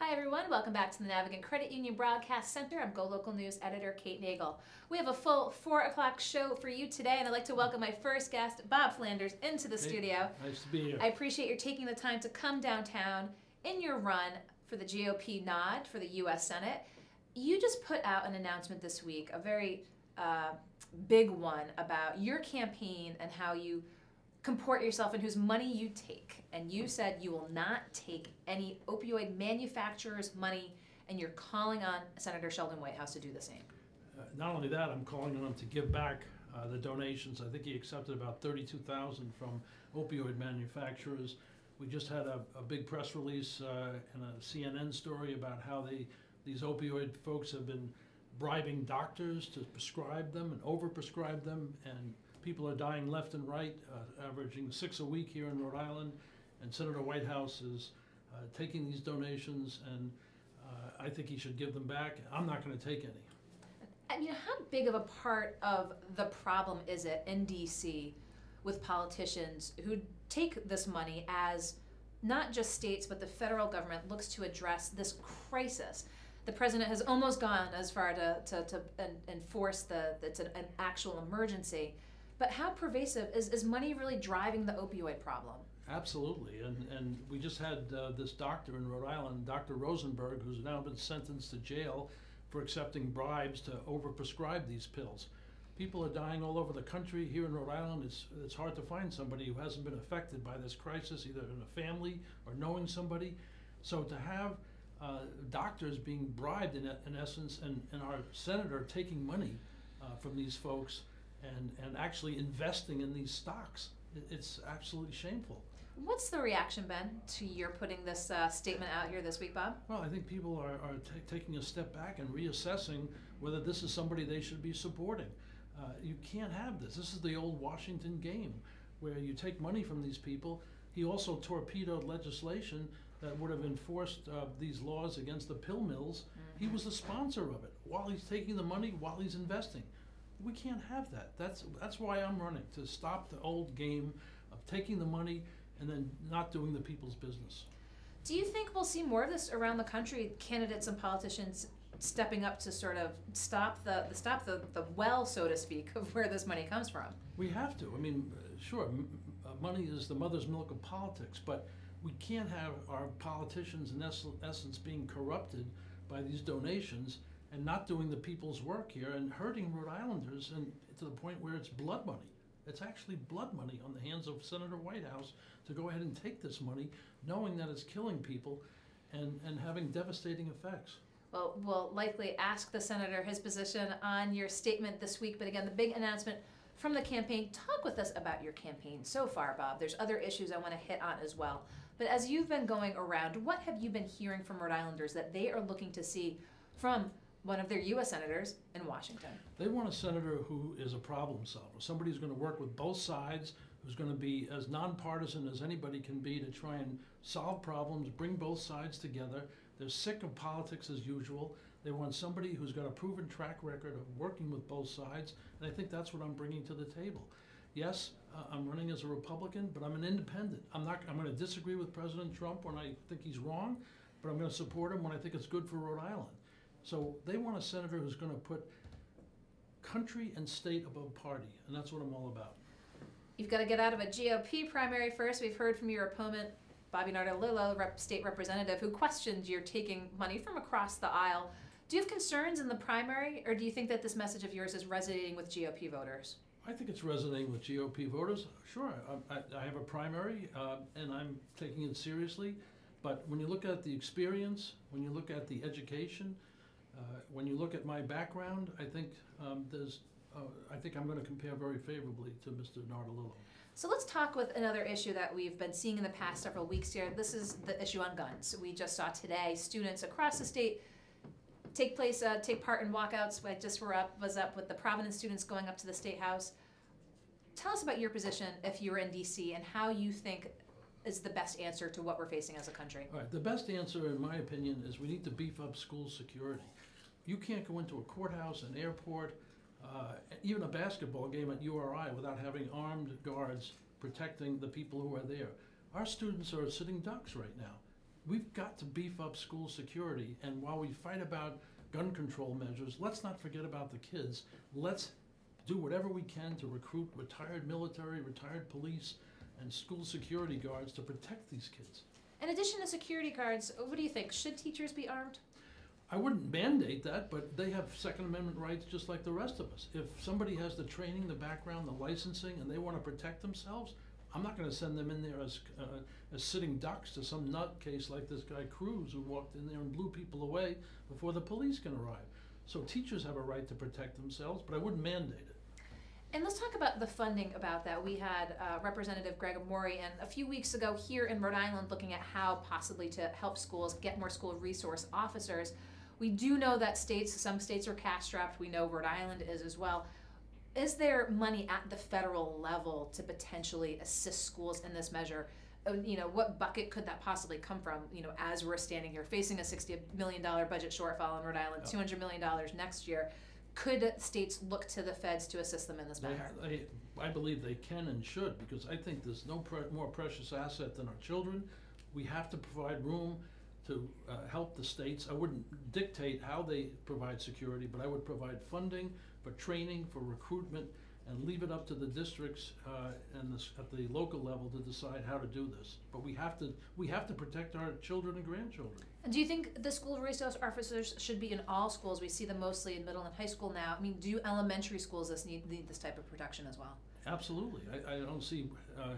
Hi everyone, welcome back to the Navigant Credit Union Broadcast Center. I'm GoLocal News editor Kate Nagel. We have a full 4 o'clock show for you today, and I'd like to welcome my first guest, Bob Flanders, into the studio. Nice to be here. I appreciate your taking the time to come downtown in your run for the GOP nod for the U.S. Senate. You just put out an announcement this week, a very big one about your campaign and how you comport yourself and whose money you take. And you said you will not take any opioid manufacturers' money, and you're calling on Senator Sheldon Whitehouse to do the same. Not only that, I'm calling on him to give back the donations. I think he accepted about $32,000 from opioid manufacturers. We just had a big press release and a CNN story about how these opioid folks have been bribing doctors to prescribe them and overprescribe them, and people are dying left and right, averaging 6 a week here in Rhode Island, and Senator Whitehouse is taking these donations, and I think he should give them back. I'm not going to take any. And how big of a part of the problem is it in D.C. with politicians who take this money as not just states, but the federal government looks to address this crisis? The president has almost gone as far to enforce that it's an actual emergency. But how pervasive is money really driving the opioid problem? Absolutely, and we just had this doctor in Rhode Island, Dr. Rosenberg, who's now been sentenced to jail for accepting bribes to overprescribe these pills. People are dying all over the country. Here in Rhode Island, it's hard to find somebody who hasn't been affected by this crisis, either in a family or knowing somebody. So to have doctors being bribed in essence, and our senator taking money from these folks and actually investing in these stocks, it's absolutely shameful. What's the reaction been to your putting this statement out here this week, Bob? Well, I think people are taking a step back and reassessing whether this is somebody they should be supporting. You can't have this. This is the old Washington game where you take money from these people. He also torpedoed legislation that would have enforced these laws against the pill mills. He was the sponsor of it while he's taking the money, while he's investing. We can't have that. That's why I'm running, to stop the old game of taking the money and then not doing the people's business. Do you think we'll see more of this around the country, candidates and politicians stepping up to sort of stop the well, so to speak, of where this money comes from? We have to. I mean, sure, money is the mother's milk of politics, but we can't have our politicians in essence being corrupted by these donations and not doing the people's work here and hurting Rhode Islanders, and to the point where it's blood money. It's actually blood money on the hands of Senator Whitehouse to go ahead and take this money, knowing that it's killing people and having devastating effects. Well, we'll likely ask the senator his position on your statement this week, but again, the big announcement from the campaign. Talk with us about your campaign so far, Bob. There's other issues I want to hit on as well. But as you've been going around, what have you been hearing from Rhode Islanders that they are looking to see from one of their U.S. senators in Washington? They want a senator who is a problem solver, somebody who's going to work with both sides, who's going to be as nonpartisan as anybody can be to try and solve problems, bring both sides together. They're sick of politics as usual. They want somebody who's got a proven track record of working with both sides, and I think that's what I'm bringing to the table. Yes, I'm running as a Republican, but I'm an independent. I'm going to disagree with President Trump when I think he's wrong, but I'm going to support him when I think it's good for Rhode Island. So they want a senator who's going to put country and state above party, and that's what I'm all about. You've got to get out of a GOP primary first. We've heard from your opponent, Bobby Nardolillo, state representative, who questioned your taking money from across the aisle. Do you have concerns in the primary, or do you think that this message of yours is resonating with GOP voters? I think it's resonating with GOP voters. Sure, I have a primary, and I'm taking it seriously. But when you look at the experience, when you look at the education, when you look at my background, I think I think I'm going to compare very favorably to Mr. Nardolillo. So let's talk with another issue that we've been seeing in the past several weeks here. This is the issue on guns. We just saw today students across the state take part in walkouts. I just was up with the Providence students going up to the State House. Tell us about your position if you were in D.C. and how you think is the best answer to what we're facing as a country. All right, the best answer, in my opinion, is we need to beef up school security. You can't go into a courthouse, an airport, even a basketball game at URI without having armed guards protecting the people who are there. Our students are sitting ducks right now. we've got to beef up school security. And while we fight about gun control measures, let's not forget about the kids. Let's do whatever we can to recruit retired military, retired police, and school security guards to protect these kids. In addition to security guards, what do you think? Should teachers be armed? I wouldn't mandate that, but they have Second Amendment rights just like the rest of us. If somebody has the training, the background, the licensing, and they want to protect themselves, I'm not going to send them in there as sitting ducks to some nutcase like this guy Cruz, who walked in there and blew people away before the police can arrive. So teachers have a right to protect themselves, but I wouldn't mandate it. And let's talk about the funding about that. We had Representative Greg Amore and a few weeks ago here in Rhode Island looking at how possibly to help schools get more school resource officers. We do know that some states are cash strapped. We know Rhode Island is as well. Is there money at the federal level to potentially assist schools in this measure? What bucket could that possibly come from, as we're standing here facing a $60 million budget shortfall in Rhode Island, $200 million next year? Could states look to the feds to assist them in this matter? I believe they can and should, because I think there's no more precious asset than our children. We have to provide room to help the states. I wouldn't dictate how they provide security, but I would provide funding for training, for recruitment, and leave it up to the districts at the local level to decide how to do this. But we have to protect our children and grandchildren. And do you think the school resource officers should be in all schools? We see them mostly in middle and high school now. I mean, do elementary schools need this type of protection as well? Absolutely. I don't see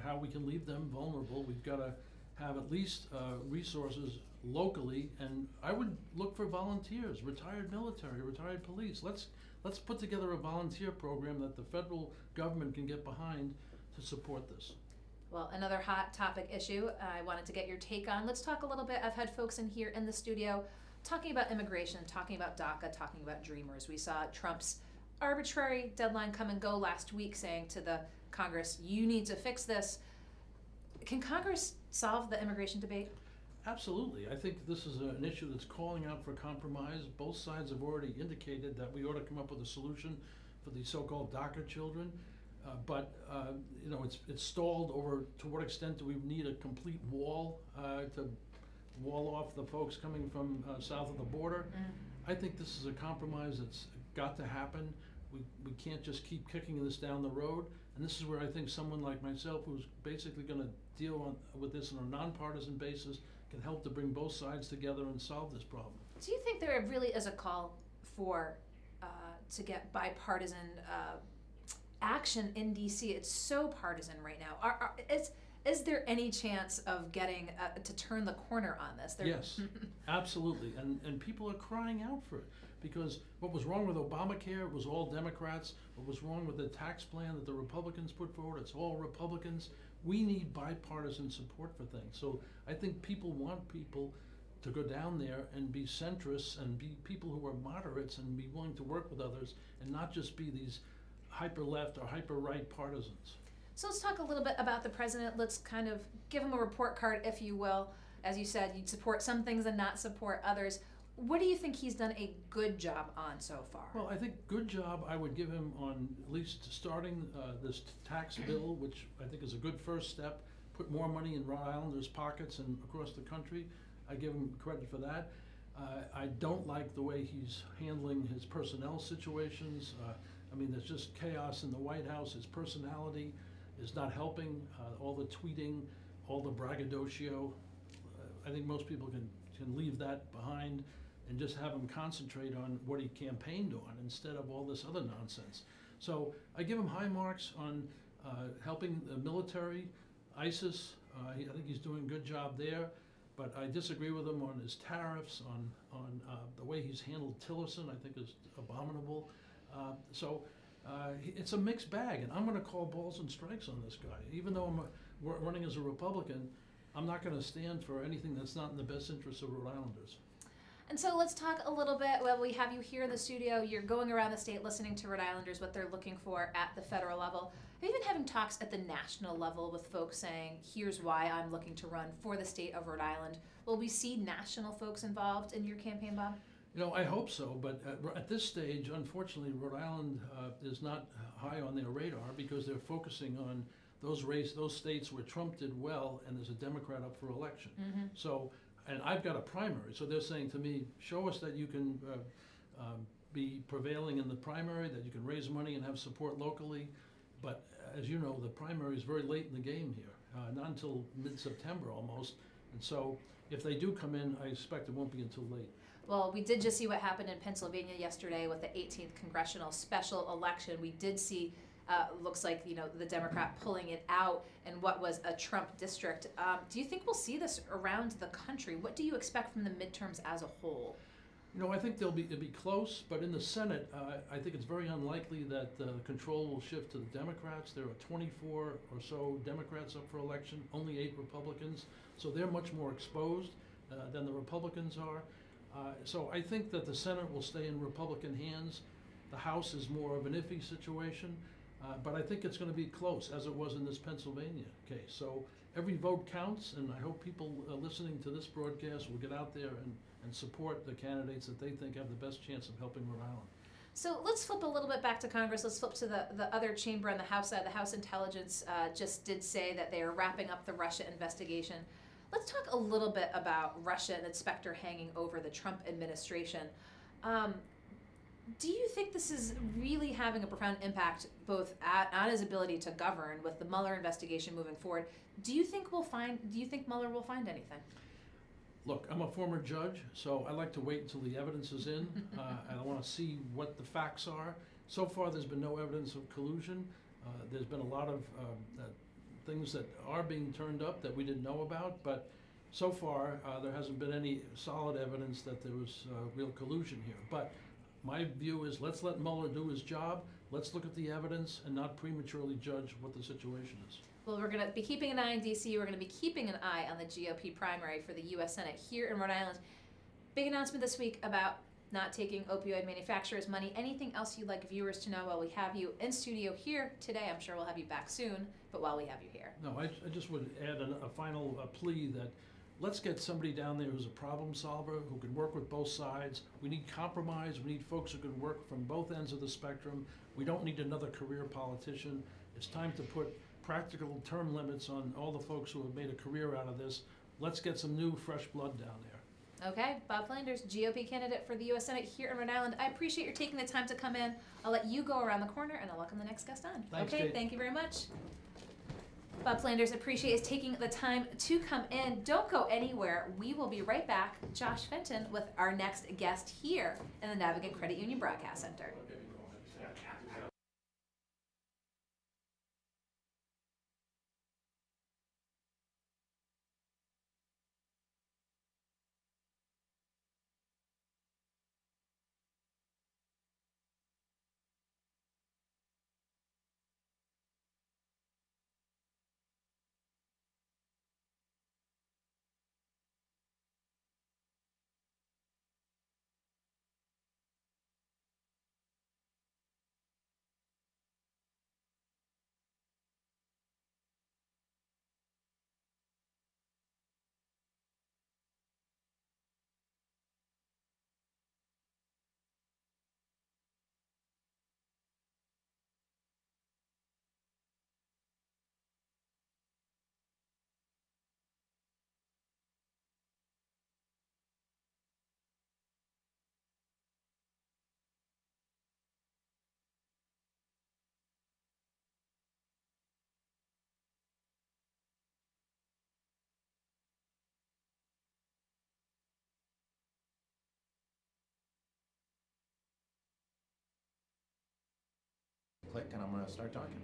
how we can leave them vulnerable. We've got to have at least resources locally, and I would look for volunteers, retired military, retired police. Let's put together a volunteer program that the federal government can get behind to support this. Well, another hot topic issue I wanted to get your take on. Let's talk a little bit. I've had folks in here in the studio talking about immigration, talking about DACA, talking about Dreamers. We saw Trump's arbitrary deadline come and go last week saying to the Congress, you need to fix this. Can Congress solve the immigration debate? Absolutely. I think this is an issue that's calling out for compromise. Both sides have already indicated that we ought to come up with a solution for the so-called DACA children. But it's stalled over to what extent do we need a complete wall to wall off the folks coming from south of the border. I think this is a compromise that's got to happen. We can't just keep kicking this down the road. And this is where I think someone like myself, who's basically going to deal with this on a nonpartisan basis, can help to bring both sides together and solve this problem. Do you think there really is a call for to get bipartisan action in D.C.? It's so partisan right now. Is there any chance of getting to turn the corner on this? Yes, absolutely. And people are crying out for it, because what was wrong with Obamacare was all Democrats. What was wrong with the tax plan that the Republicans put forward, it's all Republicans. We need bipartisan support for things. So I think people want people to go down there and be centrists and be people who are moderates and be willing to work with others and not just be these hyper-left or hyper-right partisans. So let's talk a little bit about the president. Let's kind of give him a report card, if you will. As you said, you'd support some things and not support others. What do you think he's done a good job on so far? Well, I think good job I would give him on at least starting this tax bill, which I think is a good first step. Put more money in Rhode Islanders' pockets and across the country. I give him credit for that. I don't like the way he's handling his personnel situations. I mean, there's just chaos in the White House. His personality is not helping. All the tweeting, all the braggadocio. I think most people can leave that behind and just have him concentrate on what he campaigned on instead of all this other nonsense. So I give him high marks on helping the military, ISIS. I think he's doing a good job there, but I disagree with him on his tariffs, on the way he's handled Tillerson. I think is abominable. So it's a mixed bag, and I'm going to call balls and strikes on this guy. Even though I'm running as a Republican, I'm not going to stand for anything that's not in the best interest of Rhode Islanders. And so let's talk a little bit. Well, we have you here in the studio. You're going around the state listening to Rhode Islanders, what they're looking for at the federal level. Have you been having talks at the national level with folks saying, here's why I'm looking to run for the state of Rhode Island? Will we see national folks involved in your campaign, Bob? I hope so, but at this stage, unfortunately, Rhode Island is not high on their radar because they're focusing on those states where Trump did well and there's a Democrat up for election. So and I've got a primary, so they're saying to me, show us that you can be prevailing in the primary, that you can raise money and have support locally. But as you know, the primary is very late in the game here, not until mid-September almost. And so if they do come in, I expect it won't be until late. Well, we did just see what happened in Pennsylvania yesterday with the 18th congressional special election. We did see, looks like, you know, the Democrat pulling it out in what was a Trump district. Do you think we'll see this around the country? What do you expect from the midterms as a whole? You know, I think it'll be close, but in the Senate, I think it's very unlikely that control will shift to the Democrats. There are 24 or so Democrats up for election, only 8 Republicans, so they're much more exposed than the Republicans are. So I think that the Senate will stay in Republican hands. The House is more of an iffy situation, but I think it's going to be close, as it was in this Pennsylvania case. So every vote counts, and I hope people listening to this broadcast will get out there and support the candidates that they think have the best chance of helping Rhode Island. So let's flip a little bit back to Congress. Let's flip to the other chamber on the House side. The House Intelligence just did say that they are wrapping up the Russia investigation. Let's talk a little bit about Russia and its specter hanging over the Trump administration. Do you think this is really having a profound impact both on his ability to govern with the Mueller investigation moving forward? Do you think Mueller will find anything? Look, I'm a former judge, so I like to wait until the evidence is in. I want to see what the facts are. So far, there's been no evidence of collusion. There's been a lot of things that are being turned up that we didn't know about, but so far, there hasn't been any solid evidence that there was real collusion here. But my view is let's let Mueller do his job. Let's look at the evidence and not prematurely judge what the situation is. Well, we're going to be keeping an eye on D.C. We're going to be keeping an eye on the GOP primary for the U.S. Senate here in Rhode Island. Big announcement this week about not taking opioid manufacturers' money. Anything else you'd like viewers to know while we have you in studio here today? I'm sure we'll have you back soon, but while we have you here. No, I just would add a final plea that let's get somebody down there who's a problem solver, who can work with both sides. We need compromise. We need folks who can work from both ends of the spectrum. We don't need another career politician. It's time to put practical term limits on all the folks who have made a career out of this. Let's get some new, fresh blood down there. Okay, Bob Flanders, GOP candidate for the U.S. Senate here in Rhode Island. I appreciate your taking the time to come in. I'll let you go around the corner, and I'll welcome the next guest on. Thanks, okay, Kate. Thank you very much. Bob Flanders, appreciate his taking the time to come in. Don't go anywhere. We will be right back. Josh Fenton with our next guest here in the Navigant Credit Union Broadcast Center. Click and I'm going to start talking.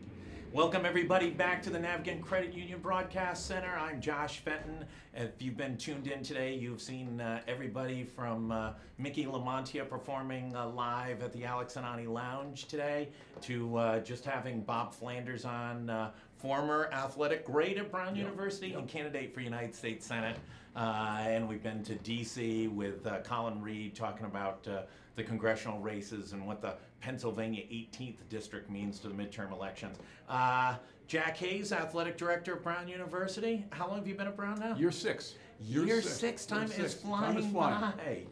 Welcome everybody back to the Navigant Credit Union Broadcast Center. I'm Josh Fenton. If you've been tuned in today, you've seen everybody from Mickey LaMontia performing live at the Alex Anani Lounge today to just having Bob Flanders on, former athletic great at Brown University and candidate for United States Senate. And we've been to D.C. with Colin Reed talking about the congressional races and what the Pennsylvania 18th district means to the midterm elections. Jack Hayes, athletic director of Brown University. How long have you been at Brown now? Year 6. Year six. Time is flying by.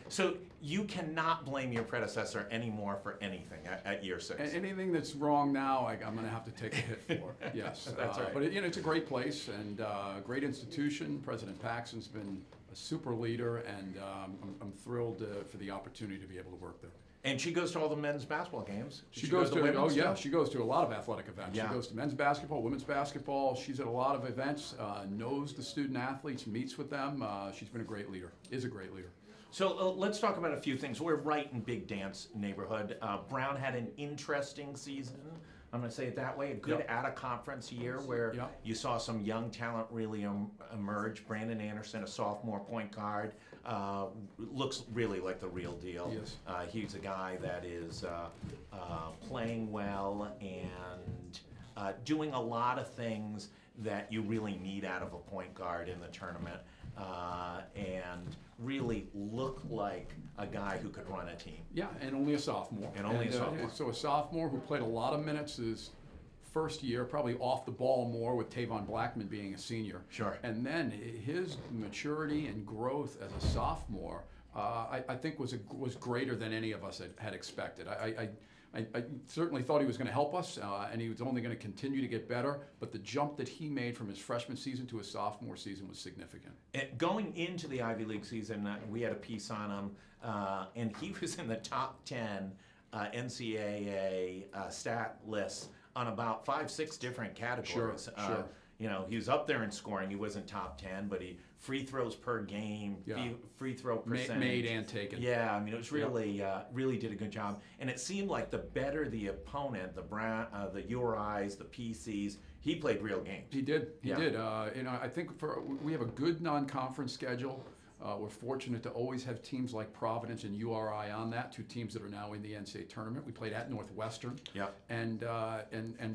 So you cannot blame your predecessor anymore for anything at year 6. Anything that's wrong now, I'm going to have to take a hit for. Yes, That's right. But it's a great place and a great institution. President Paxson's been a super leader, and I'm thrilled for the opportunity to be able to work there. And she goes to all the men's basketball games. She goes to women's too? she goes to a lot of athletic events. Yeah. She goes to men's basketball, women's basketball. She's at a lot of events, knows the student athletes, meets with them. She's been a great leader, is a great leader. So let's talk about a few things. We're right in Big Dance neighborhood. Brown had an interesting season. I'm going to say it that way. A good out-of-conference year where you saw some young talent really emerge. Brandon Anderson, a sophomore point guard, looks really like the real deal. Yes. He's a guy that is playing well and doing a lot of things that you really need out of a point guard in the tournament, and really look like a guy who could run a team. Yeah, and only a sophomore. And only a sophomore. So a sophomore who played a lot of minutes his first year, probably off the ball more with Tavon Blackman being a senior. Sure. And then his maturity and growth as a sophomore, I think was greater than any of us had expected. I certainly thought he was going to help us, and he was only going to continue to get better, but the jump that he made from his freshman season to his sophomore season was significant. Going into the Ivy League season, we had a piece on him, and he was in the top 10 NCAA stat lists on about 5-6 different categories. Sure. He was up there in scoring. He wasn't top 10, but he free throws per game, free throw percentage. Made and taken. Yeah, I mean, it was really, really did a good job. And it seemed like the better the opponent, the URIs, the PCs, he played real games. He did. He did. I think we have a good non-conference schedule. We're fortunate to always have teams like Providence and URI on that, 2 teams that are now in the NCAA tournament. We played at Northwestern, and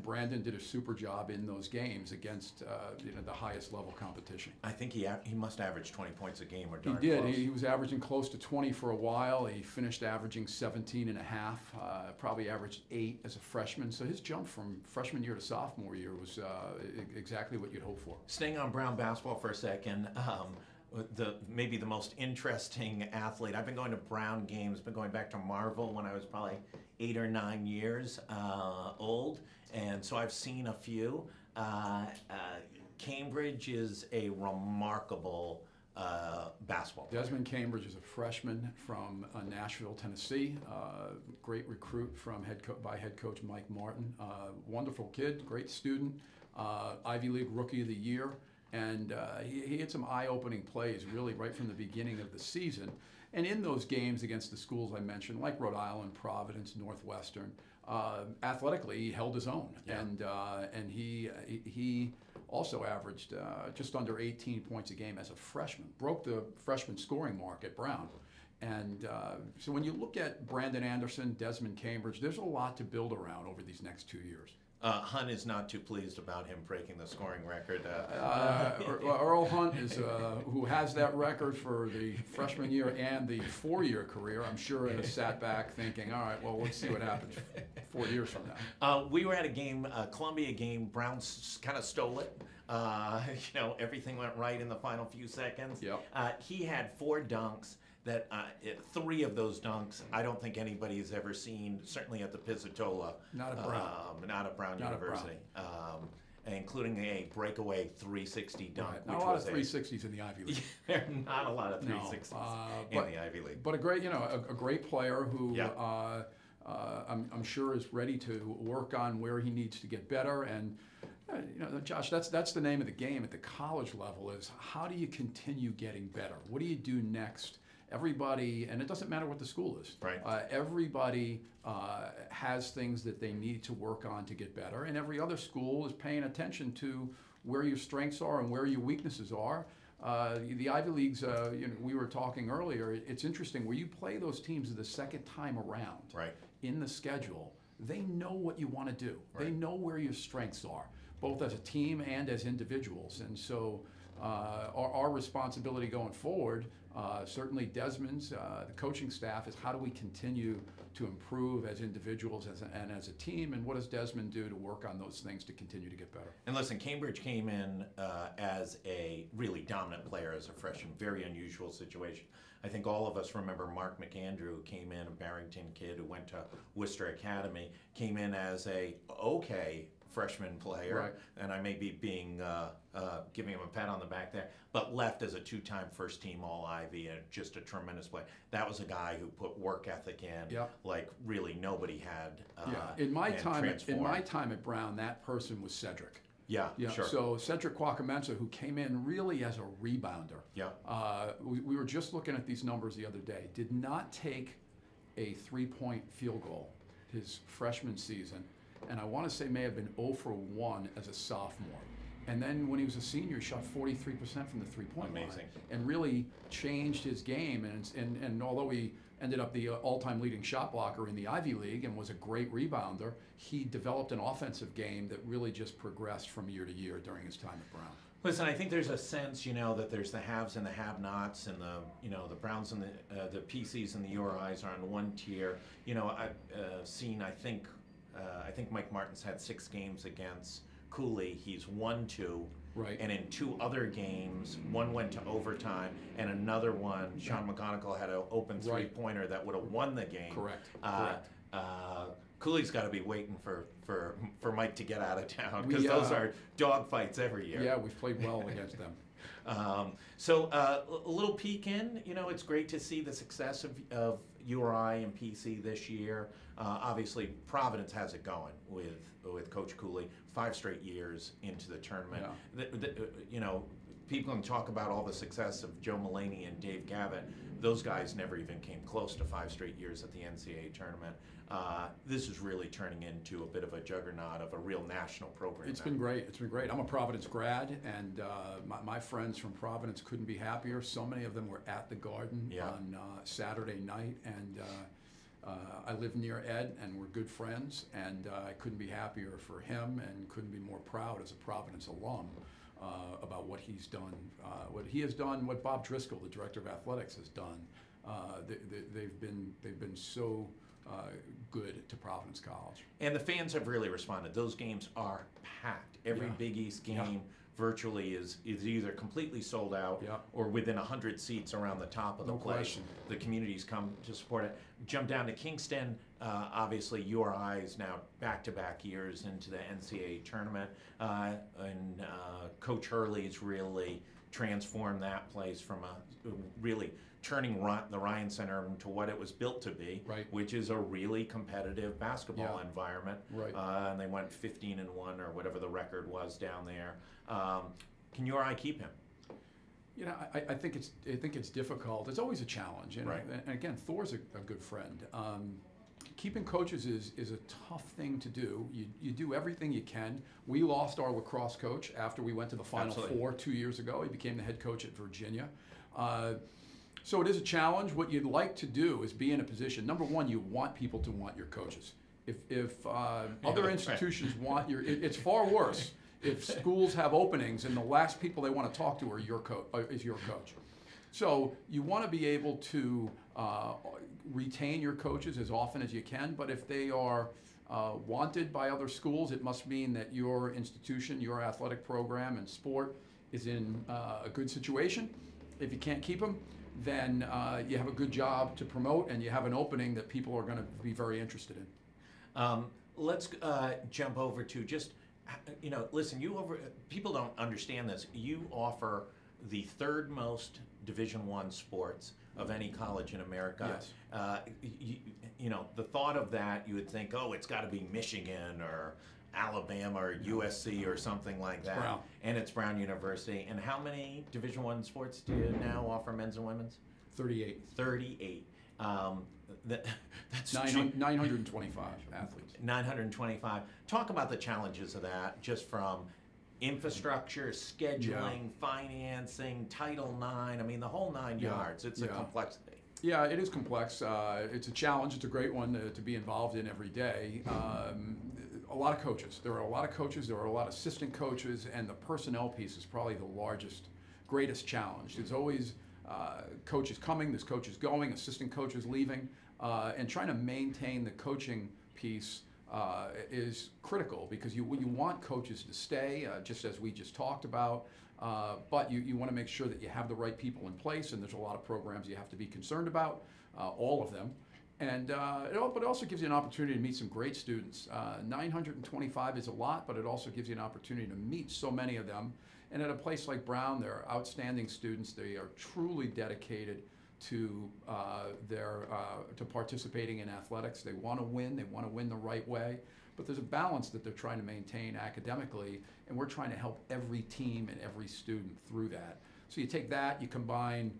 Brandon did a super job in those games against the highest level competition. I think he must average 20 points a game or darn He did. close. He was averaging close to 20 for a while. He finished averaging 17 and a half, probably averaged 8 as a freshman. So his jump from freshman year to sophomore year was exactly what you'd hope for. Staying on Brown basketball for a second, maybe the most interesting athlete. I've been going to Brown games, been going back to Marvel when I was probably 8 or 9 years old, and so I've seen a few. Cambridge is a remarkable basketball player. Desmond Cambridge is a freshman from Nashville, Tennessee. Great recruit by head coach Mike Martin. Wonderful kid, great student. Ivy League Rookie of the Year. And he had some eye-opening plays really right from the beginning of the season. And in those games against the schools I mentioned, like Rhode Island, Providence, Northwestern, athletically he held his own. Yeah. And he also averaged just under 18 points a game as a freshman, broke the freshman scoring mark at Brown. And so when you look at Brandon Anderson, Desmond Cambridge, there's a lot to build around over these next 2 years. Hunt is not too pleased about him breaking the scoring record. Earl Hunt is who has that record for the freshman year and the 4-year career. I'm sure has sat back thinking, all right, well, let's see what happens 4 years from now. We were at a game, a Columbia game. Brown kind of stole it. Everything went right in the final few seconds. Yep. He had 4 dunks. That 3 of those dunks, I don't think anybody has ever seen, certainly at the Pizzatola. Not at Brown. Not at Brown University. Including a breakaway 360 dunk. Right. Not a lot of 360s in the Ivy League. There are not a lot of 360s in the Ivy League. But a great player who I'm sure is ready to work on where he needs to get better. And Josh, that's the name of the game at the college level is how do you continue getting better? What do you do next? Everybody, and it doesn't matter what the school is. Right. Everybody has things that they need to work on to get better, and every other school is paying attention to where your strengths are and where your weaknesses are. The Ivy Leagues, we were talking earlier, it's interesting, where you play those teams the second time around in the schedule, they know what you want to do. Right. They know where your strengths are, both as a team and as individuals. And so Our responsibility going forward, certainly Desmond's, the coaching staff, is how do we continue to improve as individuals and as a team, and what does Desmond do to work on those things to continue to get better? And listen, Cambridge came in as a really dominant player as a freshman, very unusual situation. I think all of us remember Mark McAndrew, who came in, a Barrington kid who went to Worcester Academy, came in as a okay freshman player, right. And I may be being giving him a pat on the back there, but left as a two-time first-team All-Ivy and just a tremendous player. That was a guy who put work ethic in, yep. like really nobody had. In my time at Brown, that person was Cedric. Yeah, sure. So Cedric Quacamensa, who came in really as a rebounder. Yeah. We were just looking at these numbers the other day. Did not take a three-point field goal his freshman season, and I want to say may have been 0 for 1 as a sophomore. And then when he was a senior, he shot 43% from the three-point line. Amazing. And really changed his game. And although he ended up the all-time leading shot blocker in the Ivy League and was a great rebounder, he developed an offensive game that really just progressed from year to year during his time at Brown. Listen, I think there's a sense, that there's the haves and the have-nots, and the Browns and the PCs and the URIs are on one tier. I've seen, I think Mike Martin's had 6 games against Cooley. He's won 2. Right. And in 2 other games, one went to overtime, and another one, Sean McGonigal had an open three-pointer that would have won the game. Correct. Cooley's got to be waiting for Mike to get out of town, because those are dog fights every year. Yeah, we've played well against them. So a little peek in, it's great to see the success of URI and PC this year. Obviously, Providence has it going with Coach Cooley, 5 straight years into the tournament. Yeah. People can talk about all the success of Joe Mulaney and Dave Gavitt. Those guys never even came close to 5 straight years at the NCAA tournament. This is really turning into a bit of a juggernaut of a real national program. It's been great. It's been great. I'm a Providence grad, and my friends from Providence couldn't be happier. So many of them were at the Garden on Saturday night, and I live near Ed, and we're good friends, and I couldn't be happier for him, and couldn't be more proud as a Providence alum about what he's done, what he has done, what Bob Driscoll, the director of athletics, has done. They've been so good to Providence College. And the fans have really responded. Those games are packed. Every Big East game virtually is either completely sold out or within 100 seats around the top of the place. Question. The communities come to support it. Jump down to Kingston. Obviously, URI is now back-to-back years into the NCAA tournament, and Coach Hurley's really transformed that place from a really turning the Ryan Center into what it was built to be, which is a really competitive basketball environment. And they went 15-1 or whatever the record was down there. Can URI keep him? I think it's difficult. It's always a challenge. And again, Thor's a good friend. Keeping coaches is a tough thing to do. You do everything you can. We lost our lacrosse coach after we went to the Final Four 2 years ago. He became the head coach at Virginia. So it is a challenge. What you'd like to do is be in a position. Number one, you want people to want your coaches. If other institutions want it's far worse if schools have openings and the last people they want to talk to are your coach. So you want to be able to retain your coaches as often as you can, but if they are wanted by other schools, it must mean that your institution, your athletic program and sport is in a good situation. If you can't keep them, then you have a good job to promote and you have an opening that people are going to be very interested in. Let's jump over to just, listen, people don't understand this. You offer the 3rd most Division I sports of any college in America. Yes. The thought of that, you would think, it's got to be Michigan or Alabama or USC or something like that. Brown. And it's Brown University. And how many Division I sports do you now offer, men's and women's? 38. 38. That's 925 athletes. 925. Talk about the challenges of that, just from infrastructure, scheduling, financing, Title IX. I mean, the whole 9 yards. It's a complexity. Yeah, it is complex. It's a challenge. It's a great one to be involved in every day. A lot of coaches. There are a lot of coaches. There are a lot of assistant coaches, and the personnel piece is probably the largest greatest challenge. There's always coaches coming, there's coaches going, assistant coaches leaving, and trying to maintain the coaching piece is critical because you want coaches to stay, just as we just talked about, but you want to make sure that you have the right people in place, and there's a lot of programs you have to be concerned about, all of them. And but it also gives you an opportunity to meet some great students. 925 is a lot, but it also gives you an opportunity to meet so many of them. And at a place like Brown, they're outstanding students. They are truly dedicated to to participating in athletics. They want to win. They want to win the right way. But there's a balance that they're trying to maintain academically, and we're trying to help every team and every student through that. So you take that, you combine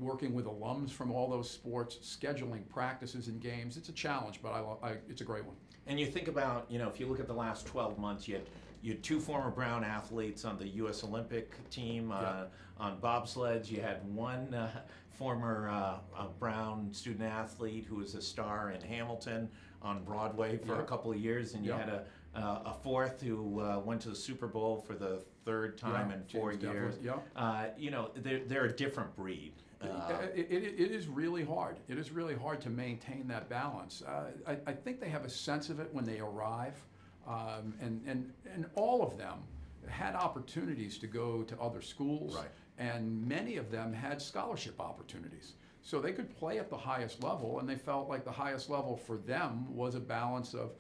working with alums from all those sports, scheduling practices and games. It's a challenge, but it's a great one. And you think about, if you look at the last 12 months, you had 2 former Brown athletes on the U.S. Olympic team on bobsleds. You had 1 former Brown student athlete who was a star in Hamilton on Broadway for a couple of years, and you had a 4th who went to the Super Bowl for the 3rd time in 4 years. They're a different breed. It is really hard. It is really hard to maintain that balance. I think they have a sense of it when they arrive, and all of them had opportunities to go to other schools, right. And many of them had scholarship opportunities. So they could play at the highest level, and they felt like the highest level for them was a balance of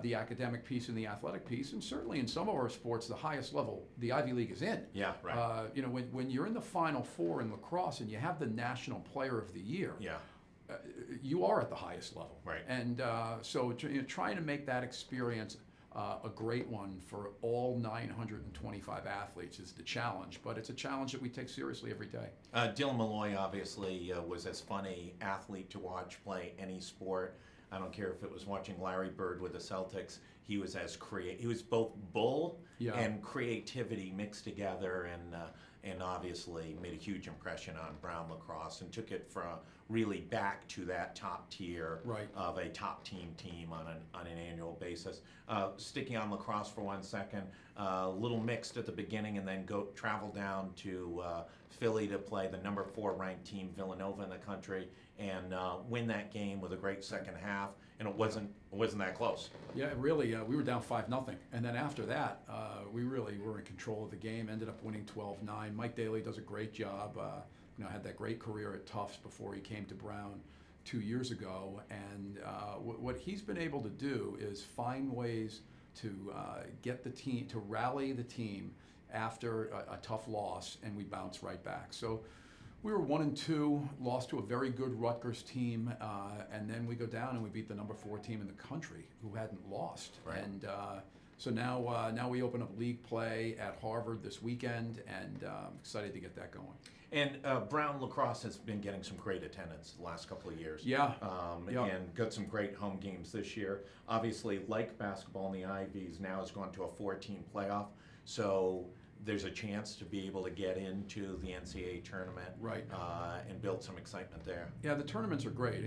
the academic piece and the athletic piece, and certainly in some of our sports, the highest level the Ivy League is in. Yeah, right. When you're in the Final Four in lacrosse and you have the National Player of the Year, you are at the highest level. Right. And so trying to make that experience a great one for all 925 athletes is the challenge, but it's a challenge that we take seriously every day. Dylan Malloy obviously was as fun an athlete to watch play any sport. I don't care if it was watching Larry Bird with the Celtics. He was he was both bull and creativity mixed together, and obviously made a huge impression on Brown lacrosse and took it from really back to that top tier of a top team on an annual basis. Sticking on lacrosse for 1 second, a little mixed at the beginning, and then travel down to Philly to play the number 4 ranked team, Villanova, in the country, and win that game with a great second half. And it wasn't that close. Yeah, really, we were down 5-0, and then after that, we really were in control of the game. Ended up winning 12-9. Mike Daly does a great job. Had that great career at Tufts before he came to Brown 2 years ago. And what he's been able to do is find ways to get the team, to rally the team after a tough loss, and we bounce right back. So we were 1-2, lost to a very good Rutgers team, and then we go down and we beat the number 4 team in the country who hadn't lost. Right. And so now we open up league play at Harvard this weekend, and I'm excited to get that going. And Brown lacrosse has been getting some great attendance the last couple of years. And got some great home games this year. Obviously, like basketball in the Ivies, now has gone to a 4-team playoff. So there's a chance to be able to get into the NCAA tournament, and build some excitement there. Yeah, the tournaments are great.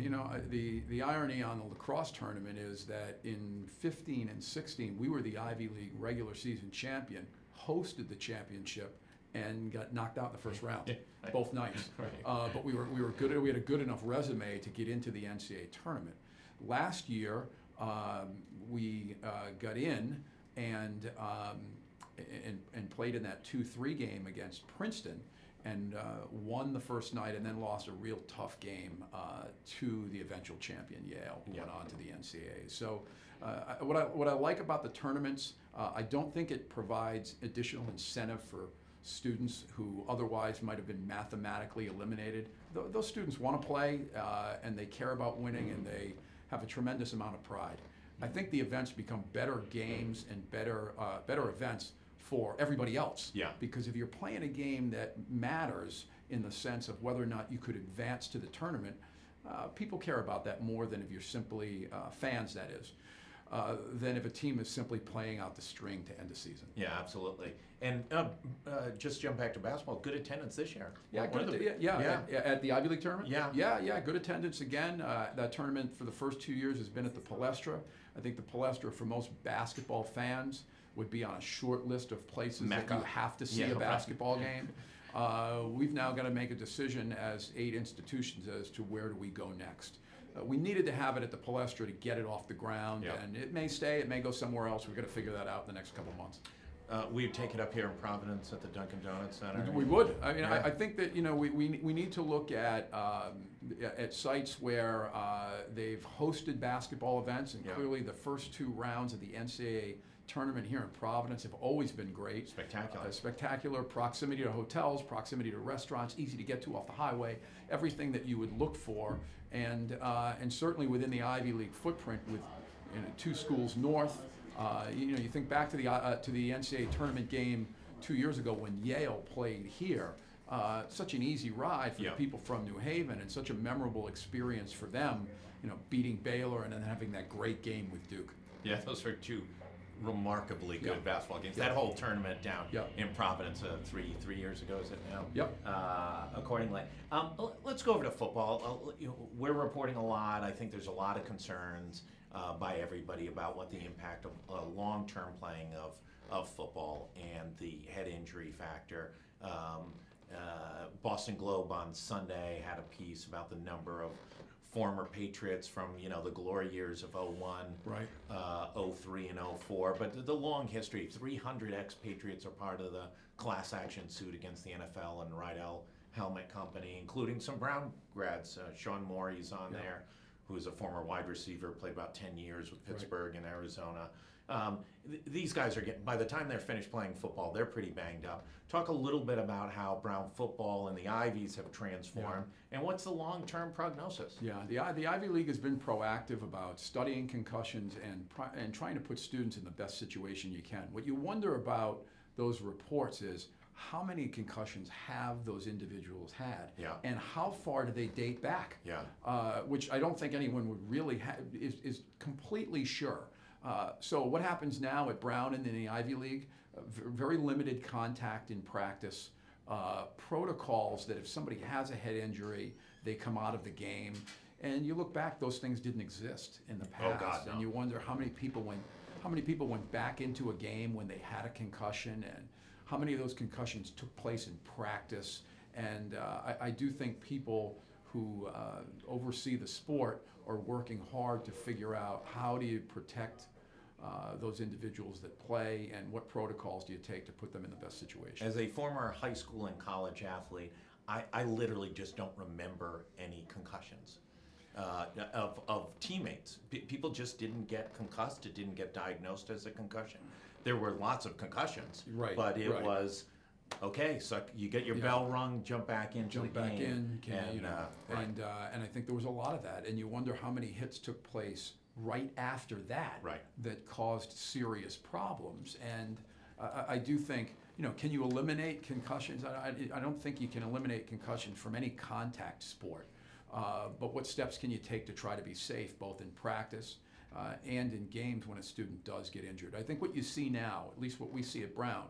The irony on the lacrosse tournament is that in 15 and 16, we were the Ivy League regular season champion, hosted the championship, and got knocked out in the first round, both nights. But we were good. We had a good enough resume to get into the NCAA tournament. Last year, we got in and played in that 2-3 game against Princeton, and won the first night, and then lost a real tough game to the eventual champion Yale, who went on to the NCAA. So what I like about the tournaments, I don't think it provides additional incentive for students who otherwise might have been mathematically eliminated. Those students want to play, and they care about winning, and they have a tremendous amount of pride. I think the events become better games and better events for everybody else. Yeah. Because if you're playing a game that matters in the sense of whether or not you could advance to the tournament, people care about that more than if you're simply fans, that is, than if a team is simply playing out the string to end the season. Yeah, absolutely. And just jump back to basketball, good attendance this year. At the Ivy League tournament? Yeah, good attendance again. That tournament for the first 2 years has been at the Palestra. I think the Palestra, for most basketball fans, would be on a short list of places Mecca. that you have to see Yeah, a right. basketball game. We've now got to make a decision as 8 institutions as to where do we go next. We needed to have it at the Palestra to get it off the ground, Yep. and it may stay, it may go somewhere else. We've got to figure that out in the next couple of months. We'd take it up here in Providence at the Dunkin' Donuts Center. We would. I mean, Yeah. I think that we need to look at sites where they've hosted basketball events, and Yeah. clearly the first 2 rounds of the NCAA tournament here in Providence have always been great. Spectacular. Spectacular proximity to hotels, proximity to restaurants, easy to get to off the highway, everything that you would look for, and certainly within the Ivy League footprint with 2 schools north. You think back to the NCAA tournament game 2 years ago when Yale played here. Such an easy ride for Yeah. the people from New Haven, and such a memorable experience for them. Beating Baylor and then having that great game with Duke. Yeah, those are 2 remarkably good Yeah. basketball games. Yeah. That whole tournament down Yeah. in Providence 3 years ago, is it now? Yep. Accordingly. Let's go over to football. We're reporting a lot. I think there's a lot of concerns by everybody about what the impact of long-term playing of football and the head injury factor. Boston Globe on Sunday had a piece about the number of former Patriots from the glory years of 01, Right. 03 and 04, but the long history. 300 ex-Patriots are part of the class action suit against the NFL and Rydell Helmet Company, including some Brown grads. Sean Morey's on Yeah. there, who's a former wide receiver, played about 10 years with Pittsburgh and Arizona. These guys are by the time they're finished playing football, they're pretty banged up. Talk a little bit about how Brown football and the Ivies have transformed, and what's the long-term prognosis? Yeah, the Ivy League has been proactive about studying concussions and trying to put students in the best situation you can. What you wonder about those reports is how many concussions have those individuals had, Yeah. and how far do they date back? Yeah. Which I don't think anyone would really is completely sure. So what happens now at Brown and in the Ivy League? Very limited contact in practice. Protocols that if somebody has a head injury, they come out of the game. And you look back, those things didn't exist in the past. Oh, God, no. And you wonder how many people went back into a game when they had a concussion, and how many of those concussions took place in practice. And I do think people who oversee the sport are working hard to figure out how do you protect those individuals that play, and what protocols do you take to put them in the best situation. As a former high school and college athlete, I literally just don't remember any concussions of teammates. People just didn't get concussed. It didn't get diagnosed as a concussion. There were lots of concussions, Right, but it right. was, okay, so you get your Yeah. bell rung, jump back into Jump the back game. in, Right. and I think there was a lot of that, and you wonder how many hits took place right after that Right. that caused serious problems. And I do think, can you eliminate concussions? I don't think you can eliminate concussions from any contact sport. But what steps can you take to try to be safe, both in practice and in games when a student does get injured? I think what you see now, at least what we see at Brown,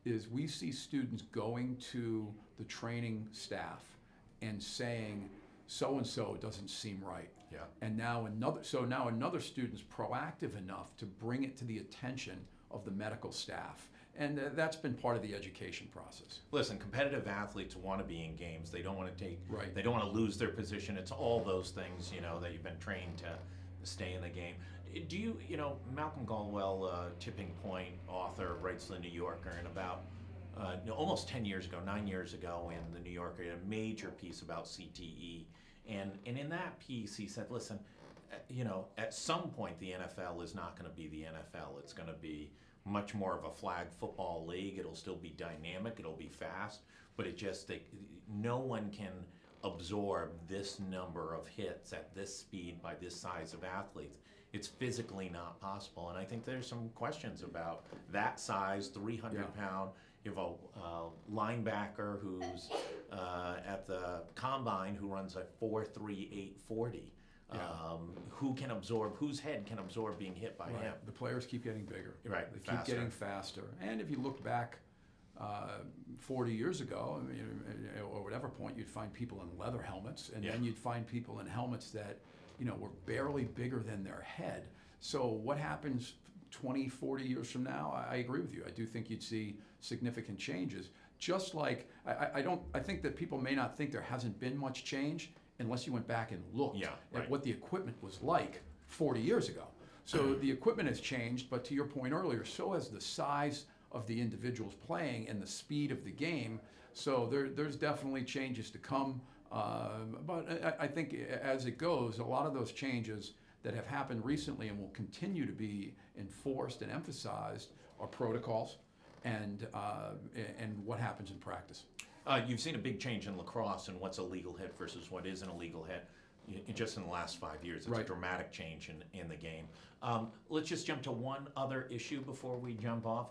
is we see students going to the training staff and saying, so-and-so doesn't seem right. Yeah. And now another student's proactive enough to bring it to the attention of the medical staff. And that's been part of the education process. Listen, competitive athletes want to be in games. They don't want to take. Right. They don't want to lose their position. It's all those things, that you've been trained to stay in the game. Do you, Malcolm Galwell, Tipping Point author, writes the New Yorker, and about almost 10 years ago, 9 years ago, in the New Yorker, he had a major piece about CTE, and in that piece he said, listen, at some point the NFL is not going to be the NFL. It's going to be much more of a flag football league. It'll still be dynamic. It'll be fast, but no one can absorb this number of hits at this speed by this size of athletes. It's physically not possible, and I think there's some questions about that size, 300-pound. You have a linebacker who's at the combine who runs a 4.38 40. Whose head can absorb being hit by him? The players keep getting bigger. Right, They faster. keep getting faster. And if you look back 40 years ago, or whatever point, you'd find people in leather helmets, and then you'd find people in helmets that were barely bigger than their head. So what happens 20, 40 years from now, I agree with you. I do think you'd see significant changes. Just like I think that people may not think there hasn't been much change unless you went back and looked at what the equipment was like 40 years ago. So the equipment has changed, but to your point earlier, so has the size of the individuals playing and the speed of the game. So there's definitely changes to come. But I think as it goes, a lot of those changes that have happened recently and will continue to be enforced and emphasized are protocols and what happens in practice. You've seen a big change in lacrosse and what's a legal hit versus what isn't a legal hit. Just in the last 5 years, it's a dramatic change in the game. Let's just jump to one other issue before we jump off.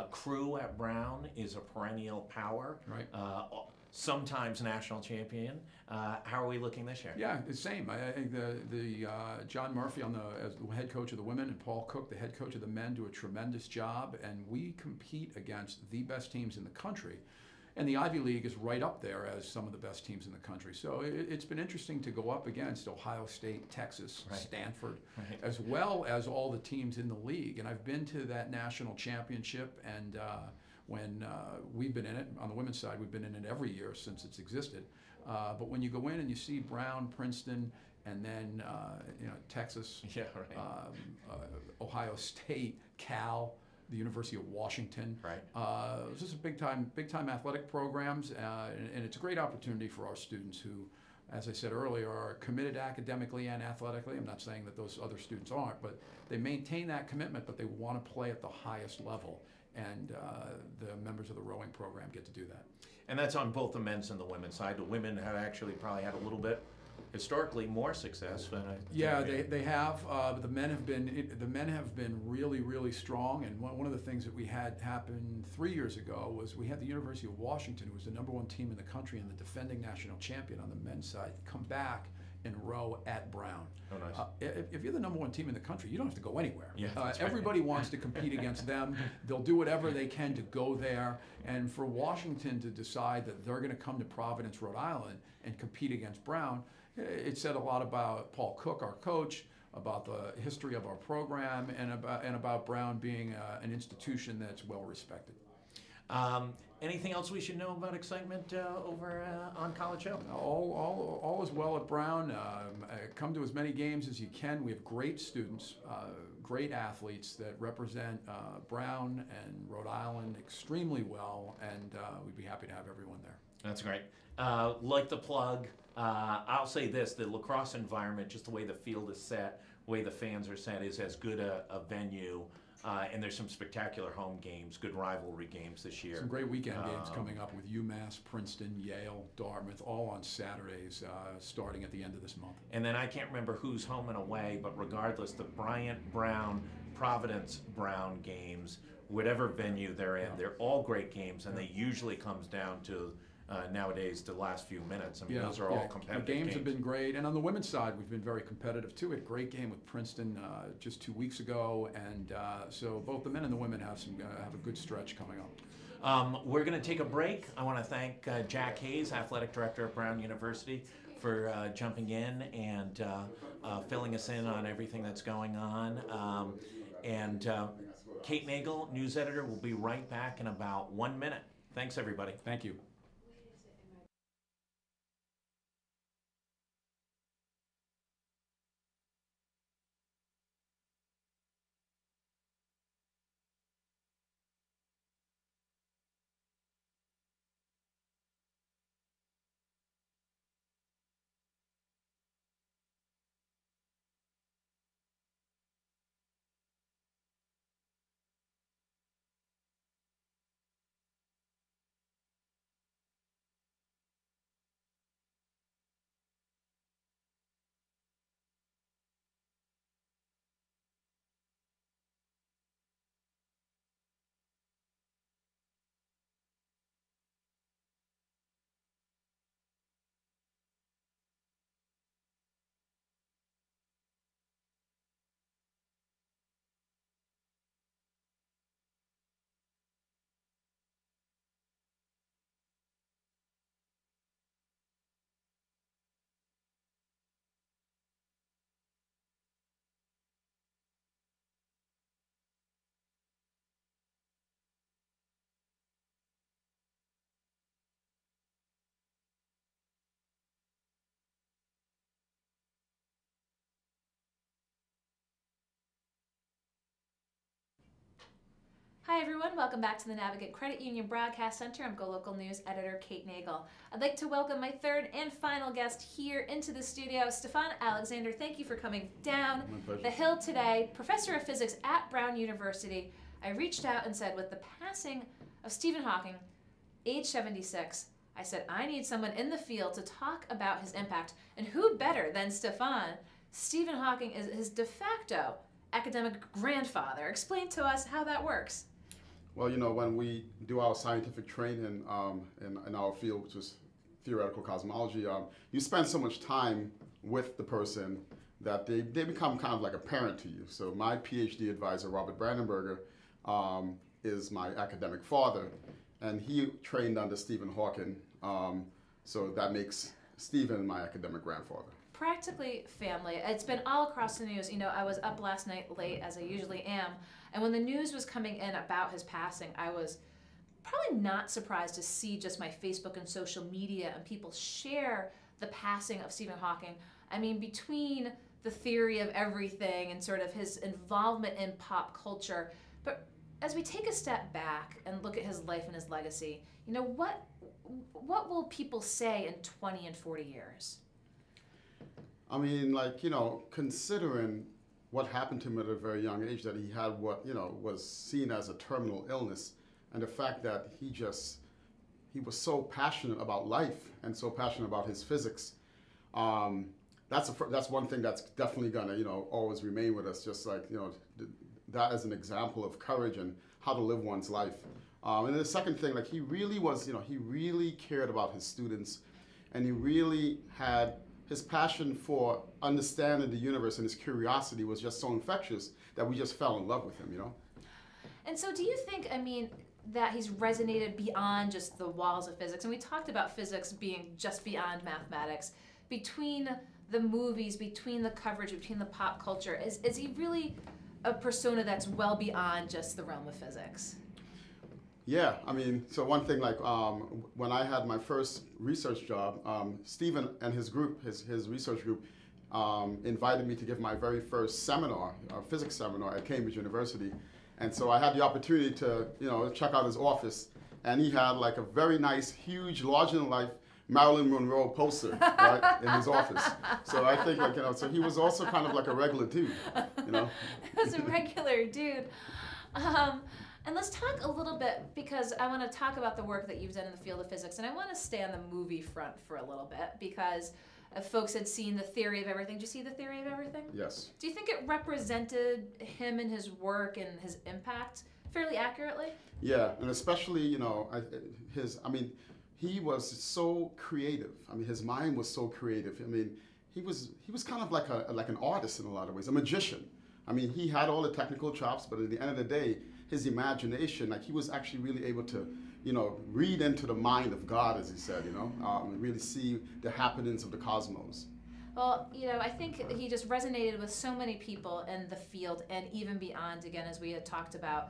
Crew at Brown is a perennial power. Right. Sometimes national champion. How are we looking this year? Yeah, the same. I think the John Murphy as the head coach of the women and Paul Cook, the head coach of the men, do a tremendous job, and we compete against the best teams in the country. And the Ivy League is right up there as some of the best teams in the country. So it's been interesting to go up against Ohio State, Texas, Stanford, as well as all the teams in the league. And I've been to that national championship, and when we've been in it, on the women's side, we've been in it every year since it's existed. But when you go in and you see Brown, Princeton, and then Texas, Ohio State, Cal, the University of Washington. This is a big time athletic programs, and it's a great opportunity for our students who, as I said earlier, are committed academically and athletically. I'm not saying that those other students aren't, but they maintain that commitment, but they want to play at the highest level, and the members of the rowing program get to do that. And that's on both the men's and the women's side. The women have actually probably had a little bit historically more success than they have. But the men have been really strong. And one of the things that we had happen 3 years ago was we had the University of Washington, who was the #1 team in the country and the defending national champion on the men's side, come back and row at Brown. Oh, nice. If you're the #1 team in the country, you don't have to go anywhere. Yeah, everybody wants to compete against them. They'll do whatever they can to go there. And for Washington to decide that they're going to come to Providence, Rhode Island, and compete against Brown, it said a lot about Paul Cook, our coach, about the history of our program, and about Brown being an institution that's well respected. Anything else we should know about excitement over on College Hill? All is well at Brown. Come to as many games as you can. We have great students, great athletes that represent Brown and Rhode Island extremely well, and we'd be happy to have everyone there. That's great. Like the plug, I'll say this, the lacrosse environment, just the way the field is set, the way the fans are set, is as good a venue. And there's some spectacular home games, good rivalry games this year. Some great weekend games coming up with UMass, Princeton, Yale, Dartmouth, all on Saturdays starting at the end of this month. And then I can't remember who's home and away, but regardless, the Bryant Brown, Providence Brown games, whatever venue they're in, they're all great games, and they usually comes down to nowadays the last few minutes. I mean, those are all competitive games. The games have been great, and on the women's side, we've been very competitive too. We had a great game with Princeton just 2 weeks ago, and so both the men and the women have a good stretch coming up. We're going to take a break. I want to thank Jack Hayes, athletic director at Brown University, for jumping in and filling us in on everything that's going on. And Kate Nagel, news editor, will be right back in about 1 minute. Thanks, everybody. Thank you. Hi everyone, welcome back to the Navigate Credit Union Broadcast Center. I'm GoLocal News editor Kate Nagel. I'd like to welcome my third and final guest here into the studio, Stefan Alexander. Thank you for coming down the hill today. Professor of Physics at Brown University. I reached out and said, with the passing of Stephen Hawking, age 76, I said, I need someone in the field to talk about his impact. And who better than Stefan? Stephen Hawking is his de facto academic grandfather. Explain to us how that works. Well, you know, when we do our scientific training in our field, which is theoretical cosmology, you spend so much time with the person that they become kind of like a parent to you. So my PhD advisor, Robert Brandenberger, is my academic father, and he trained under Stephen Hawking, so that makes Stephen my academic grandfather. Practically family. It's been all across the news. You know, I was up last night late, as I usually am, and when the news was coming in about his passing, I was probably not surprised to see just my Facebook and social media and people share the passing of Stephen Hawking. I mean, between the theory of everything and sort of his involvement in pop culture, but as we take a step back and look at his life and his legacy, you know, what will people say in 20 and 40 years? I mean, like, you know, considering what happened to him at a very young age, that he had what, you know, was seen as a terminal illness, and the fact that he was so passionate about life and so passionate about his physics, that's one thing that's definitely gonna, you know, always remain with us, just like, you know, that as an example of courage and how to live one's life. And then the second thing, like, he really was, you know, he really cared about his students, and he really had his passion for understanding the universe, and his curiosity was just so infectious that we just fell in love with him, you know? And so do you think, I mean, that he's resonated beyond just the walls of physics? And we talked about physics being just beyond mathematics. Between the movies, between the coverage, between the pop culture, is he really a persona that's well beyond just the realm of physics? Yeah, I mean, so one thing, like, when I had my first research job, Stephen and his group, his research group, invited me to give my very first seminar, a physics seminar at Cambridge University. And so I had the opportunity to, you know, check out his office, and he had like a very nice, huge, larger-than-life Marilyn Monroe poster, right, in his office. So I think, like, you know, so he was also kind of like a regular dude, you know? He was a regular dude. And let's talk a little bit, because I want to talk about the work that you've done in the field of physics, and I want to stay on the movie front for a little bit, because if folks had seen The Theory of Everything. Did you see The Theory of Everything? Yes. Do you think it represented him and his work and his impact fairly accurately? Yeah, and especially, you know, he was so creative. I mean, his mind was so creative. I mean, he was kind of like an artist in a lot of ways, a magician. I mean, he had all the technical chops, but at the end of the day, his imagination, like, he was actually really able to, you know, read into the mind of God, as he said, you know, and really see the happenings of the cosmos. Well, you know, I think he just resonated with so many people in the field and even beyond, again, as we had talked about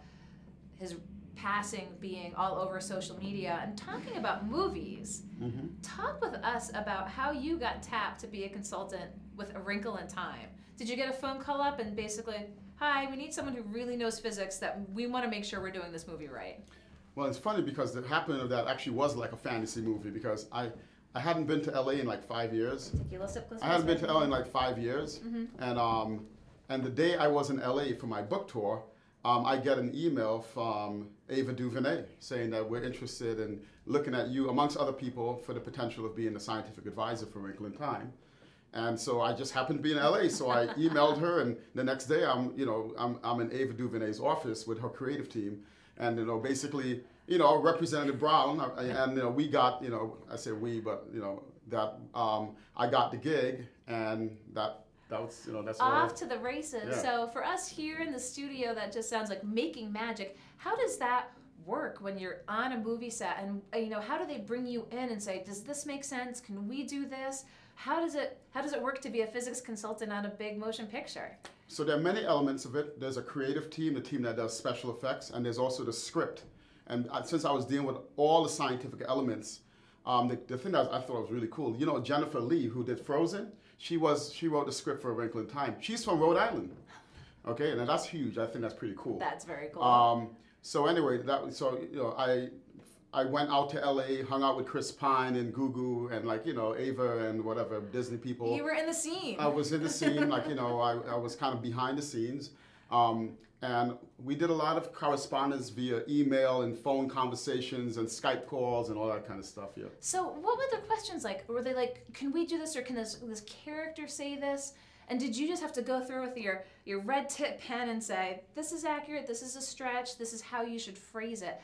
his passing being all over social media. And talking about movies, talk with us about how you got tapped to be a consultant with A Wrinkle in Time. Did you get a phone call up and basically, hi, we need someone who really knows physics, that we want to make sure we're doing this movie right? Well, it's funny because the happening of that actually was like a fantasy movie, because I hadn't been to LA in like 5 years. I hadn't been to LA in like 5 years. And the day I was in LA for my book tour, I get an email from Ava DuVernay saying that we're interested in looking at you, amongst other people, for the potential of being the scientific advisor for Wrinkle in Time. And so I just happened to be in LA, so I emailed her, and the next day I'm in Ava DuVernay's office with her creative team, and, you know, basically, you know, Representative Brown, and, you know, we got, you know, I say we, but, you know, that I got the gig, and that was, you know, that's off to the races. Yeah. So for us here in the studio, that just sounds like making magic. How does that work when you're on a movie set, and, you know, how do they bring you in and say, does this make sense? Can we do this? How does it work to be a physics consultant on a big motion picture? So there are many elements of it. There's a creative team, the team that does special effects, and there's also the script. And since I was dealing with all the scientific elements, the thing that I thought was really cool, you know, Jennifer Lee, who did Frozen, she wrote the script for A Wrinkle in Time. She's from Rhode Island. Okay, and that's huge. I think that's pretty cool. That's very cool. So anyway, I went out to LA, hung out with Chris Pine and Gugu and Ava and whatever Disney people. You were in the scene. I was in the scene, I was kind of behind the scenes. And we did a lot of correspondence via email and phone conversations and Skype calls and all that kind of stuff, yeah. So what were the questions like? Were they like, can we do this, or can this character say this? And did you just have to go through with your red tip pen and say, this is accurate, this is a stretch, this is how you should phrase it?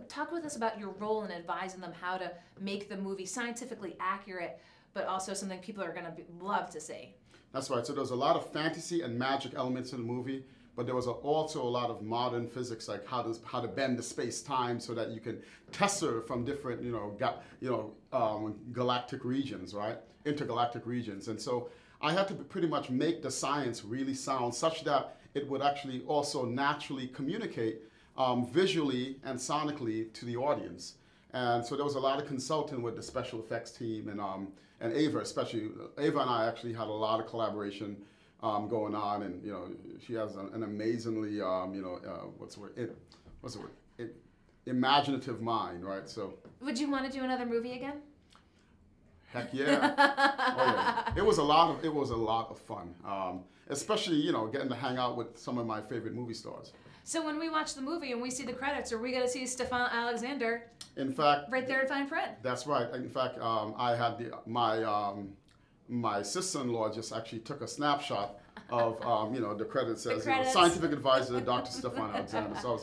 Talk with us about your role in advising them how to make the movie scientifically accurate, but also something people are going to love to see. That's right. So there's a lot of fantasy and magic elements in the movie, but there was also a lot of modern physics, like how to bend the space-time so that you can tessor from different, galactic regions, right? Intergalactic regions. And so I had to pretty much make the science really sound such that it would actually also naturally communicate visually and sonically to the audience. And so there was a lot of consulting with the special effects team and Ava, especially. Ava and I actually had a lot of collaboration going on, and she has an amazingly imaginative mind, right? So. Would you want to do another movie again? Heck yeah! Oh yeah! It was a lot of fun, especially getting to hang out with some of my favorite movie stars. So when we watch the movie and we see the credits, are we going to see Stefan Alexander? In fact, right there in fine print. That's right. In fact, I had my sister-in-law just actually took a snapshot of the credits says scientific advisor Dr. Stefan Alexander. So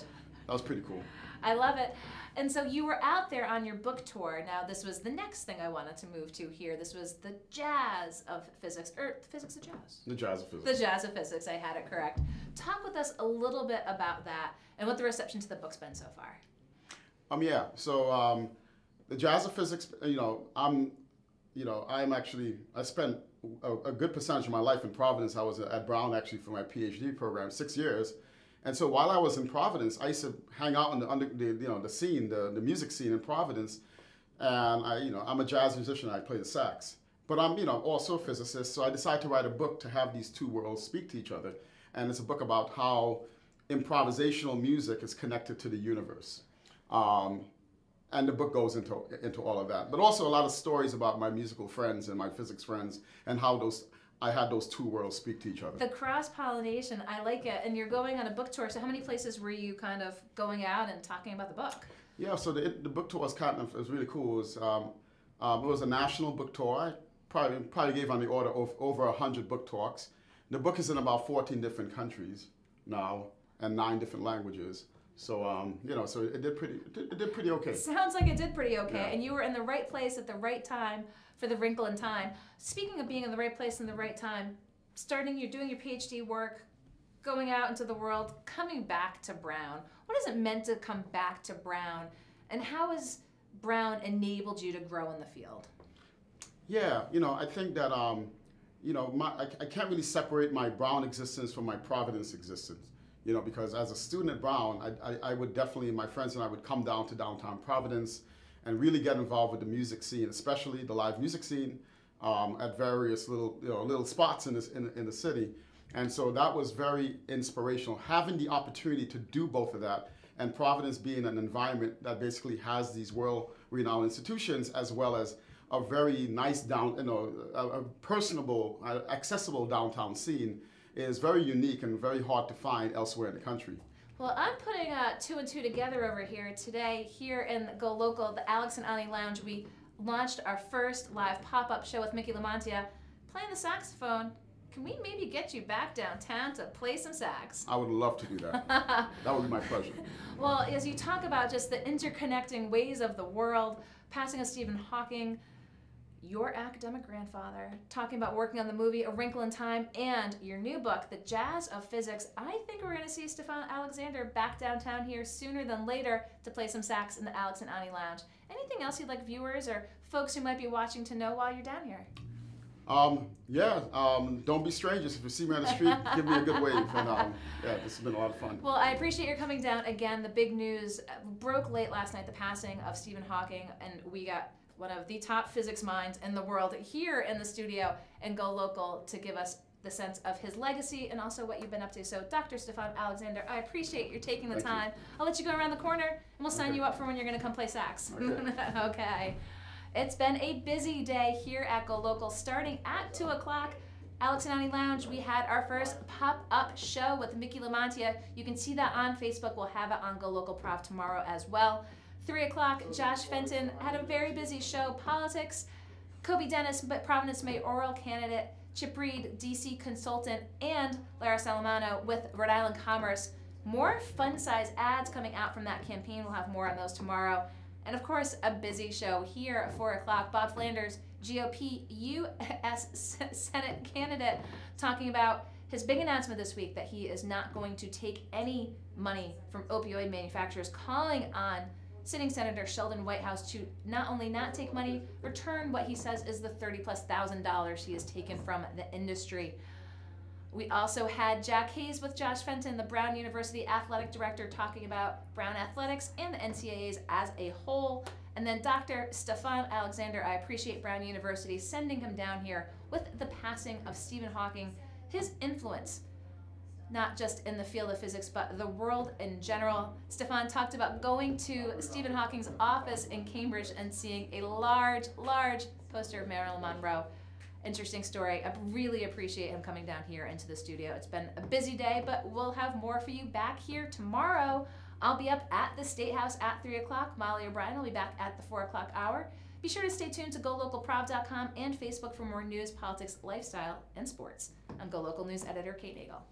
that was pretty cool. I love it. And so you were out there on your book tour. Now this was the next thing I wanted to move to here. This was the jazz of physics, or physics of jazz. The jazz of physics. The jazz of physics, I had it correct. Talk with us a little bit about that and what the reception to the book's been so far. Yeah. So the jazz of physics, I spent a good percentage of my life in Providence. I was at Brown actually for my PhD program, 6 years. And so while I was in Providence, I used to hang out in the scene, the music scene in Providence. And I'm a jazz musician. I play the sax, but I'm also a physicist. So I decided to write a book to have these two worlds speak to each other. And it's a book about how improvisational music is connected to the universe. And the book goes into all of that, but also a lot of stories about my musical friends and my physics friends and how I had those two worlds speak to each other. The cross-pollination, I like it. And you're going on a book tour, so how many places were you kind of going out and talking about the book? Yeah, so the book tour was really cool. It was a national book tour. I probably gave on the order of over 100 book talks. The book is in about 14 different countries now and 9 different languages. So so it did pretty okay. Sounds like it did pretty okay, yeah. And you were in the right place at the right time for The Wrinkle in Time. Speaking of being in the right place in the right time, you're doing your PhD work, going out into the world, coming back to Brown. What has it meant to come back to Brown, and how has Brown enabled you to grow in the field? Yeah, I think that I can't really separate my Brown existence from my Providence existence. Because as a student at Brown, I would definitely, my friends and I would come down to downtown Providence and really get involved with the music scene, especially the live music scene, at various little spots in the city. And so that was very inspirational, having the opportunity to do both of that, and Providence being an environment that basically has these world-renowned institutions, as well as a very nice a personable, accessible downtown scene, is very unique and very hard to find elsewhere in the country. Well, I'm putting 2 and 2 together over here today. Here in GoLocal, the Alex and Ani Lounge, we launched our first live pop-up show with Mickey Lamontia playing the saxophone. Can we maybe get you back downtown to play some sax? I would love to do that. That would be my pleasure. Well, as you talk about just the interconnecting ways of the world, passing of Stephen Hawking, your academic grandfather, talking about working on the movie A Wrinkle in Time, and your new book, The Jazz of Physics. I think we're going to see Stefan Alexander back downtown here sooner than later to play some sax in the Alex and Ani Lounge. Anything else you'd like viewers or folks who might be watching to know while you're down here? Don't be strangers. If you see me on the street, give me a good wave. And this has been a lot of fun. Well, I appreciate your coming down again. The big news broke late last night, the passing of Stephen Hawking, and we got one of the top physics minds in the world here in the studio and GoLocal to give us the sense of his legacy and also what you've been up to. So Dr. Stefan Alexander, I appreciate you taking the time. I'll let you go around the corner and we'll sign you up for when you're going to come play sax. Okay. It's been a busy day here at GoLocal. Starting at 2 o'clock, Alex and Annie Lounge, we had our first pop-up show with Mickey Lamontia. You can see that on Facebook. We'll have it on GoLocal Prof tomorrow as well. 3 o'clock, Josh Fenton had a very busy show. Politics, Kobe Dennis, Providence mayoral candidate, Chip Reed, DC consultant, and Lara Salamano with Rhode Island Commerce. More fun-size ads coming out from that campaign. We'll have more on those tomorrow. And of course, a busy show here at 4 o'clock. Bob Flanders, GOP U.S. Senate candidate, talking about his big announcement this week that he is not going to take any money from opioid manufacturers, calling on sitting Senator Sheldon Whitehouse to not only not take money, return what he says is the $30,000+ he has taken from the industry. We also had Jack Hayes with Josh Fenton, the Brown University athletic director, talking about Brown athletics and the NCAAs as a whole. And then Dr. Stefan Alexander, I appreciate Brown University sending him down here with the passing of Stephen Hawking, his influence, not just in the field of physics, but the world in general. Stefan talked about going to Stephen Hawking's office in Cambridge and seeing a large, large poster of Marilyn Monroe. Interesting story. I really appreciate him coming down here into the studio. It's been a busy day, but we'll have more for you back here tomorrow. I'll be up at the State House at 3 o'clock. Molly O'Brien will be back at the 4 o'clock hour. Be sure to stay tuned to GoLocalProv.com and Facebook for more news, politics, lifestyle, and sports. I'm GoLocal News Editor Kate Nagel.